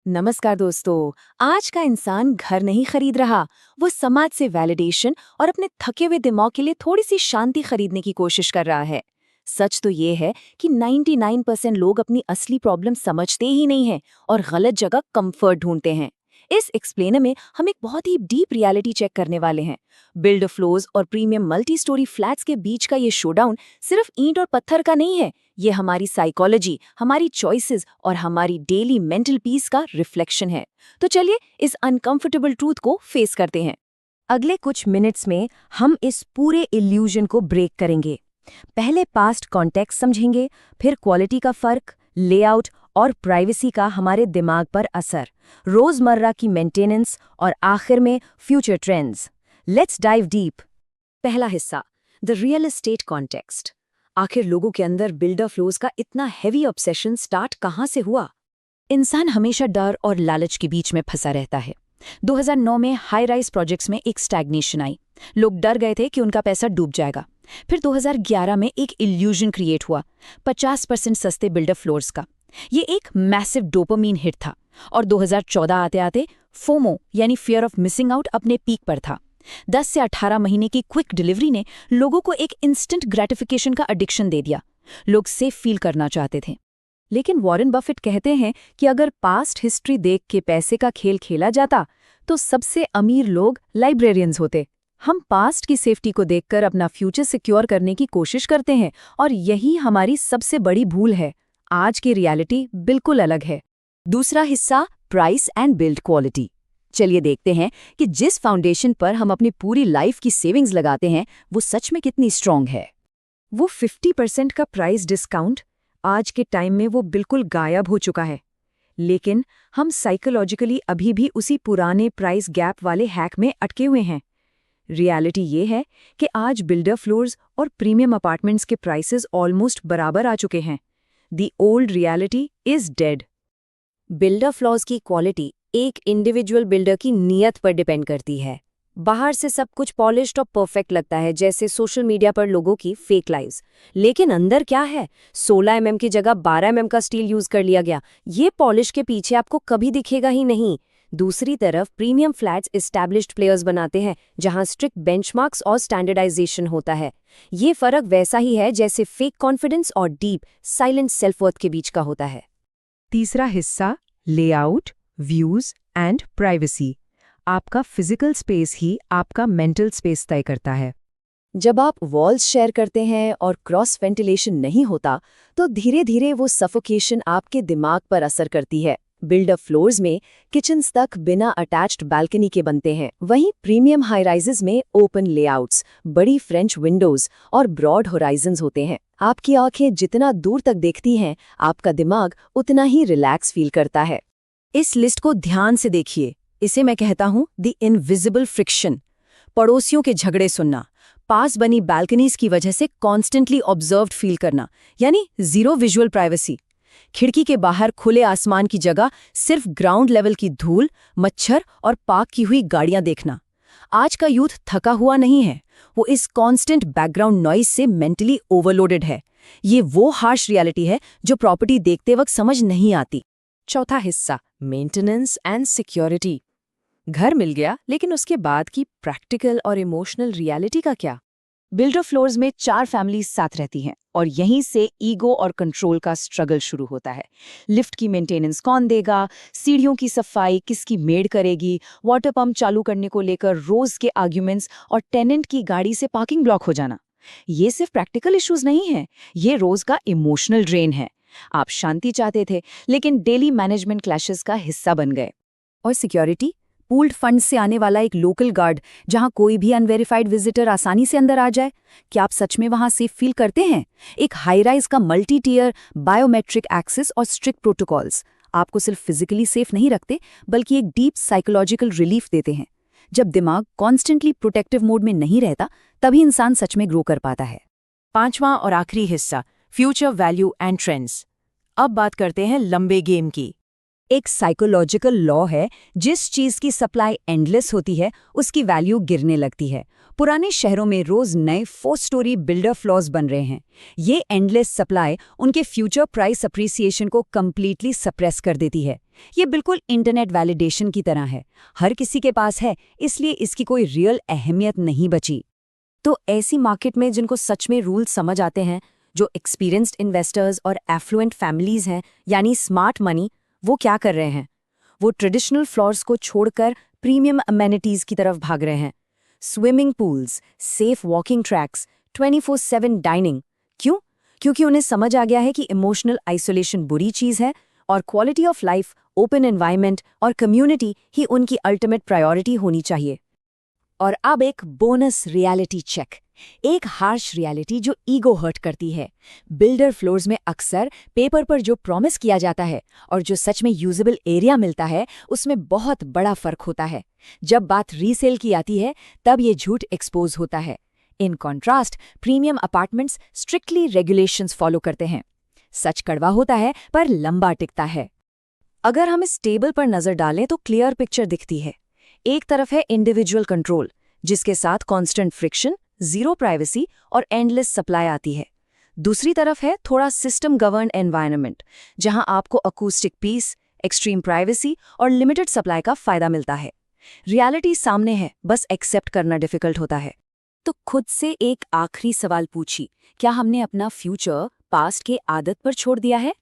नमस्कार दोस्तों। आज का इंसान घर नहीं खरीद रहा, वो समाज से वैलिडेशन और अपने थके हुए दिमाग के लिए थोड़ी सी शांति खरीदने की कोशिश कर रहा है। सच तो ये है कि 99% लोग अपनी असली प्रॉब्लम समझते ही नहीं हैं और गलत जगह कंफर्ट ढूंढते हैं। इस एक्सप्लेनर में हम एक बहुत ही डीप रियलिटी चेक करने वाले हैं। बिल्डर फ्लोर्स और प्रीमियम मल्टी स्टोरी फ्लैट्स के बीच का ये शोडाउन सिर्फ ईंट और पत्थर का नहीं है, ये हमारी साइकोलॉजी, हमारी चॉइसेस और हमारी डेली मेंटल पीस का रिफ्लेक्शन है। तो चलिए इस अनकंफर्टेबल ट्रूथ को फेस करते हैं। अगले कुछ मिनट्स में हम इस पूरे इल्यूजन को ब्रेक करेंगे। पहले पास्ट कॉन्टेक्स्ट समझेंगे, फिर क्वालिटी का फर्क, लेआउट और प्राइवेसी का हमारे दिमाग पर असर, रोजमर्रा की मेंटेनेंस और आखिर में future trends. Let's dive deep. पहला हिस्सा, द रियल एस्टेट कॉन्टेक्स्ट। आखिर लोगों के अंदर बिल्डर फ्लोज का इतना हैवी ऑब्सेशन स्टार्ट कहाँ से हुआ? इंसान हमेशा डर और लालच के बीच में फंसा रहता है। 2009 में हाई राइज प्रोजेक्ट्स में एक स्टैग्नेशन आई। लोग डर गए थे कि उनका पैसा डूब जाएगा। फिर 2011 में एक इल्यूजन क्रिएट हुआ, 50% सस्ते बिल्डर फ्लोर्स का। ये एक मैसिव डोपामीन हिट था। और 2014 आते आते फोमो यानी फियर ऑफ मिसिंग आउट अपने पीक पर था। 10 से 18 महीने की क्विक डिलीवरी ने लोगों को एक इंस्टेंट ग्रेटिफिकेशन का एडिक्शन दे दिया। लोग सेफ फील करना चाहते थे। लेकिन वॉरेन बफेट कहते हैं कि अगर पास्ट हिस्ट्री देख के पैसे का खेल खेला जाता तो सबसे अमीर लोग लाइब्रेरियंस होते। हम पास्ट की सेफ्टी को देखकर अपना फ्यूचर सिक्योर करने की कोशिश करते हैं और यही हमारी सबसे बड़ी भूल है। आज की रियलिटी बिल्कुल अलग है। दूसरा हिस्सा, प्राइस एंड बिल्ड क्वालिटी। चलिए देखते हैं कि जिस फाउंडेशन पर हम अपनी पूरी लाइफ की सेविंग्स लगाते हैं वो सच में कितनी स्ट्रांग है। वो 50% का प्राइस डिस्काउंट आज के टाइम में वो बिल्कुल गायब हो चुका है। लेकिन हम साइकोलॉजिकली अभी भी उसी पुराने प्राइस गैप वाले हैक में अटके हुए हैं। रियलिटी ये है कि आज बिल्डर फ्लोर्स और प्रीमियम अपार्टमेंट्स के प्राइसेस ऑलमोस्ट बराबर आ चुके हैं। The old reality is dead. Builder flaws की क्वालिटी एक इंडिविजुअल बिल्डर की नीयत पर डिपेंड करती है। बाहर से सब कुछ पॉलिश्ड और परफेक्ट लगता है, जैसे सोशल मीडिया पर लोगों की फेक लाइव्स। लेकिन अंदर क्या है? 16 mm की जगह 12 mm का स्टील यूज कर लिया गया। ये पॉलिश के पीछे आपको कभी दिखेगा ही नहीं। दूसरी तरफ प्रीमियम फ्लैट्स एस्टैब्लिश्ड प्लेयर्स बनाते हैं, जहां स्ट्रिक्ट बेंचमार्क्स और स्टैंडर्डाइजेशन होता है। ये फर्क वैसा ही है जैसे फेक कॉन्फिडेंस और डीप साइलेंट सेल्फ वर्थ के बीच का होता है। तीसरा हिस्सा, लेआउट, व्यूज एंड प्राइवेसी। आपका फिजिकल स्पेस ही आपका मेंटल स्पेस तय करता है। जब आप वॉल्स शेयर करते हैं और क्रॉस वेंटिलेशन नहीं होता तो धीरे धीरे वो सफोकेशन आपके दिमाग पर असर करती है। बिल्डर फ्लोर्स में किचन्स तक बिना अटैच्ड बालकनी के बनते हैं। वहीं प्रीमियम हाई राइजेस में ओपन लेआउट्स, बड़ी फ्रेंच विंडोज और ब्रॉड होराइजन्स होते हैं। आपकी आंखें जितना दूर तक देखती हैं, आपका दिमाग उतना ही रिलैक्स फील करता है। इस लिस्ट को ध्यान से देखिए। इसे मैं कहता हूं द इनविजिबल फ्रिक्शन। पड़ोसियों के झगड़े सुनना, पास बनी बालकनीज की वजह से कॉन्स्टेंटली ऑब्जर्व्ड फील करना, यानी जीरो विजुअल प्राइवेसी। खिड़की के बाहर खुले आसमान की जगह सिर्फ ग्राउंड लेवल की धूल, मच्छर और पार्क की हुई गाड़ियां देखना। आज का यूथ थका हुआ नहीं है, वो इस कांस्टेंट बैकग्राउंड नॉइज से मेंटली ओवरलोडेड है। ये वो हार्श रियलिटी है जो प्रॉपर्टी देखते वक्त समझ नहीं आती। चौथा हिस्सा, मेंटेनेंस एंड सिक्योरिटी। घर मिल गया, लेकिन उसके बाद की प्रैक्टिकल और इमोशनल रियलिटी का क्या? बिल्डर फ्लोर्स में 4 फैमिलीज साथ रहती हैं और यहीं से ईगो और कंट्रोल का स्ट्रगल शुरू होता है। लिफ्ट की मेंटेनेंस कौन देगा, सीढ़ियों की सफाई किसकी मेड करेगी, वाटर पंप चालू करने को लेकर रोज के आर्ग्यूमेंट्स और टेनेंट की गाड़ी से पार्किंग ब्लॉक हो जाना। ये सिर्फ प्रैक्टिकल इश्यूज नहीं है, ये रोज का इमोशनल ड्रेन है। आप शांति चाहते थे, लेकिन डेली मैनेजमेंट क्लैशेस का हिस्सा बन गए। और सिक्योरिटी, पूल्ड फंड से आने वाला एक लोकल गार्ड, जहां कोई भी अनवेरिफाइड विजिटर आसानी से अंदर आ जाए। क्या आप सच में वहां सेफ फील करते हैं? एक हाई राइज का मल्टी टियर बायोमेट्रिक एक्सेस और स्ट्रिक्ट प्रोटोकॉल्स आपको सिर्फ फिजिकली सेफ नहीं रखते, बल्कि एक डीप साइकोलॉजिकल रिलीफ देते हैं। जब दिमाग कॉन्स्टेंटली प्रोटेक्टिव मोड में नहीं रहता, तभी इंसान सच में ग्रो कर पाता है। पांचवां और आखिरी हिस्सा, फ्यूचर वैल्यू एंड ट्रेंड्स। अब बात करते हैं लंबे गेम की। एक साइकोलॉजिकल लॉ है, जिस चीज की सप्लाई एंडलेस होती है उसकी वैल्यू गिरने लगती है। पुराने शहरों में रोज नए 4 स्टोरी बिल्डर फ्लॉज बन रहे हैं। ये एंडलेस सप्लाई उनके फ्यूचर प्राइस अप्रिसिएशन को कंप्लीटली सप्रेस कर देती है। ये बिल्कुल इंटरनेट वैलिडेशन की तरह है, हर किसी के पास है, इसलिए इसकी कोई रियल अहमियत नहीं बची। तो ऐसी मार्केट में जिनको सच में रूल समझ आते हैं, जो एक्सपीरियंस्ड इन्वेस्टर्स और एफ्लुएंट फैमिलीज हैं, यानी स्मार्ट मनी, वो क्या कर रहे हैं? वो ट्रेडिशनल फ्लोर्स को छोड़कर प्रीमियम अमेनिटीज की तरफ भाग रहे हैं। Swimming pools, safe walking tracks, 24/7 dining. क्यों? क्योंकि उन्हें समझ आ गया है कि इमोशनल आइसोलेशन बुरी चीज है और quality of life, open environment और कम्युनिटी ही उनकी अल्टीमेट प्रायोरिटी होनी चाहिए। और अब एक बोनस रियलिटी चेक, एक हार्श रियलिटी जो ईगो हर्ट करती है। बिल्डर फ्लोर्स में अक्सर पेपर पर जो प्रॉमिस किया जाता है और जो सच में यूजेबल एरिया मिलता है, उसमें बहुत बड़ा फर्क होता है। जब बात रीसेल की आती है, तब ये झूठ एक्सपोज होता है। In contrast, premium apartments strictly regulations follow करते हैं। सच कड़वा होता है पर लंबा टिकता है। अगर हम इस टेबल पर नजर डालें तो क्लियर पिक्चर दिखती है। एक तरफ है इंडिविजुअल कंट्रोल, जिसके साथ कांस्टेंट फ्रिक्शन, जीरो प्राइवेसी और एंडलेस सप्लाई आती है। दूसरी तरफ है थोड़ा सिस्टम गवर्न एनवायरनमेंट, जहां आपको अकूस्टिक पीस, एक्सट्रीम प्राइवेसी और लिमिटेड सप्लाई का फायदा मिलता है। रियलिटी सामने है, बस एक्सेप्ट करना डिफिकल्ट होता है। तो खुद से एक आखिरी सवाल पूछी, क्या हमने अपना फ्यूचर पास्ट के आदत पर छोड़ दिया है?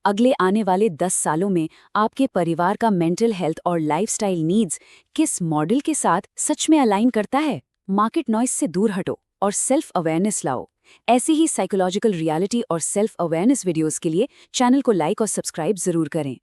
अगले आने वाले 10 सालों में आपके परिवार का मेंटल हेल्थ और लाइफस्टाइल नीड्स किस मॉडल के साथ सच में अलाइन करता है? मार्केट नॉइस से दूर हटो और सेल्फ अवेयरनेस लाओ। ऐसी ही साइकोलॉजिकल रियलिटी और सेल्फ अवेयरनेस वीडियोस के लिए चैनल को लाइक और सब्सक्राइब जरूर करें।